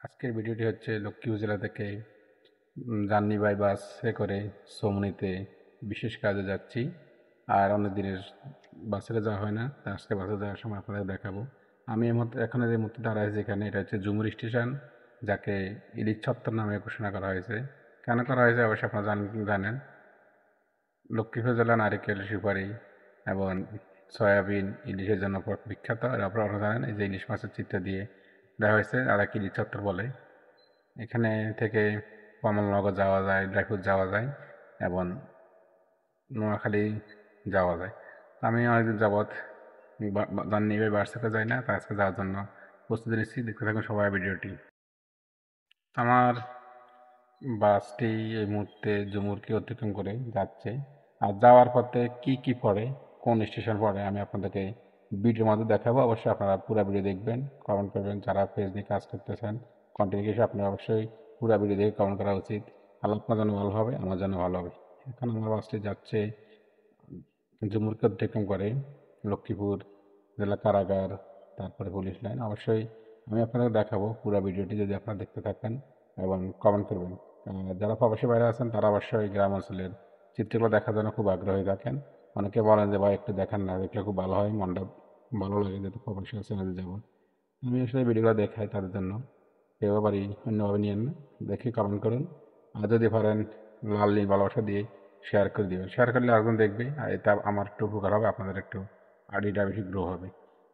আজকের ভিডিওটি হচ্ছে লক্ষ্মীপুর জেলা থেকে জার্নি বাই বাসে করে সোমনিতে বিশেষ কাজে যাচ্ছি। আর অনেক দিনের বাসে যাওয়া হয় না, তা আজকে বাসে যাওয়ার সময় আপনাদের দেখাবো। আমি এখন এই মুহূর্তে দাঁড়াইছি এখানে, এটা হচ্ছে জুমুর স্টেশন, যাকে ইলিশ চত্বর নামে ঘোষণা করা হয়েছে। কেন করা হয়েছে অবশ্যই আপনারা জানেন। লক্ষ্মীপুর জেলা নারিকেল, সুপারি এবং সয়াবিন ইলিশের জন্য বিখ্যাত। আর আপনারা জানেন এই যে ইলিশ মাছের চিত্র দিয়ে দেওয়া হয়েছে, আর এক ইলিশ চত্বর বলে। এখানে থেকে কমলনগর যাওয়া যায়, ড্রাইফুট যাওয়া যায় এবং নোয়াখালী যাওয়া যায়। আমি অনেকদিন যাবৎ জার্নি বাই বাসে যাই না, তা আজকে যাওয়ার জন্য প্রস্তুতি নিচ্ছি। দেখতে থাকুন সবাই ভিডিওটি। আমার বাসটি এই মুহূর্তে জুমুরকে অতিক্রম করে যাচ্ছে। আর যাওয়ার পথে কি কি পড়ে, কোন স্টেশন পড়ে, আমি আপনাদেরকে ভিডিওর মধ্যে দেখাবো। অবশ্যই আপনারা পুরো ভিডিও দেখবেন, কমেন্ট করবেন। যারা পেজ নিয়ে কাজ করতেছেন, কন্টেন্ট ক্রিয়েশন, আপনারা অবশ্যই পুরো ভিডিও দেখে কমেন্ট করা উচিত। আল্লাহ আপনার জন্য ভালো হবে, আমার জন্য ভালো হবে। এখন আমার বাসটি যাচ্ছে জুমুরকে অতিক্রম করে লক্ষ্মীপুর জেলা কারাগার, তারপরে পুলিশ লাইন। অবশ্যই আমি আপনাদের দেখাবো পুরো ভিডিওটি, যদি আপনারা দেখতে থাকেন এবং কমেন্ট করবেন। যারা প্রবাসী বাইরে আছেন তারা অবশ্যই গ্রাম অঞ্চলের চিত্রগুলো দেখার জন্য খুব আগ্রহী থাকেন। অনেকে বলেন যে ভাই একটু দেখান না, দেখলে খুব ভালো হয়, মনটা ভালো লাগে, যেহেতু প্রবাসী আছে না যাবো। আমি আসলে ভিডিওগুলো দেখাই তাদের জন্য। কেউ আবারই অন্যভাবে নিয়েন না, দেখে কমেন্ট করুন। আর যদি পারেন লাল নীল ভালোবাসা দিয়ে শেয়ার করে দেবেন। শেয়ার করলে আরেকজন দেখবে, আর এটা আমার একটু উপকার হবে, আপনাদের একটু আইডিটা বেশি গ্রো হবে।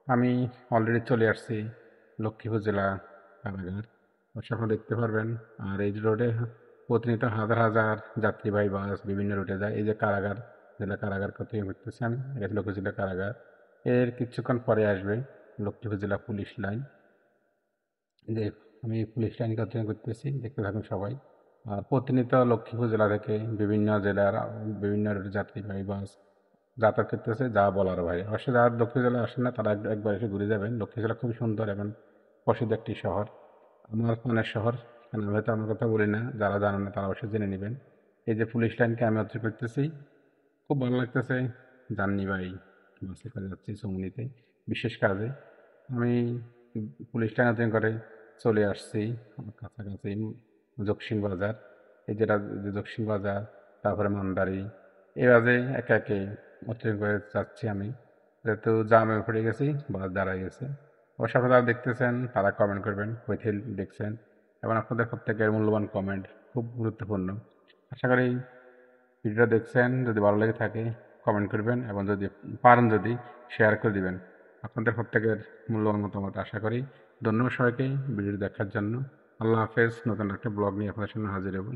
আমি অলরেডি চলে আসছি লক্ষ্মীপুর জেলা কারাগার, অবশ্যই আপনারা দেখতে পারবেন। আর এই রোডে প্রতিনিয়ত হাজার হাজার যাত্রীবাহী বাস বিভিন্ন রুটে যায়। এই যে কারাগার, জেলা কারাগার কোথায় ঘুরতেছি আমি, এটা লক্ষ্মীপুর জেলা কারাগার। এর কিছুক্ষণ পরে আসবে লক্ষ্মীপুর জেলা পুলিশ লাইন। যে আমি পুলিশ লাইনকে অধ্যয়ন করতেছি, দেখতে থাকুন সবাই। আর প্রতিনিয়ত লক্ষ্মীপুর জেলা থেকে বিভিন্ন জেলার বিভিন্ন রুটে যাত্রীবাহী বাস যাতায়াত করতেছে, যা বলার ভাই। অবশ্যই যারা লক্ষ্মীপুর জেলা আসেন না তারা একবার এসে ঘুরে যাবেন। লক্ষ্মীপুর জেলা খুবই সুন্দর এবং প্রসিদ্ধ একটি শহর, আমার প্রাণের শহর। আমি হয়তো আমার কথা বলি না, যারা জানেন না তারা অবশ্যই জেনে নেবেন। এই যে পুলিশ লাইনকে আমি অধ্যয়ন করতেছি, খুব ভালো লাগতেছে। জার্নি বাই বাসে করে যাচ্ছি চৌমুনিতে বিশেষ কাজে। আমি পুলিশ লাইন অধ্যয়ন করে চলে আসছি আমার কাছাকাছি দক্ষিণ বাজার। এই যেটা যে দক্ষিণ বাজার, তারপরে মান্দারি, এভাবে একে একে অধ্যয়ন করে যাচ্ছি আমি। যেহেতু জামে পড়ে গেছি, বাস দাঁড়ায় গেছে। অবশ্য আপনারা যারা দেখতেছেন তারা কমেন্ট করবেন কোথায় দেখছেন, এবং আপনাদের প্রত্যেকের মূল্যবান কমেন্ট খুব গুরুত্বপূর্ণ। আশা করি ভিডিওটা দেখছেন, যদি ভালো লেগে থাকে কমেন্ট করবেন, এবং যদি পারেন যদি শেয়ার করে দিবেন। আপনাদের প্রত্যেকের মূল্যবান মতামত আশা করি। ধন্যবাদ সবাইকে ভিডিও দেখার জন্য। আল্লাহ হাফেজ। নতুন একটা ব্লগ নিয়ে আপনাদের সামনে হাজির হব।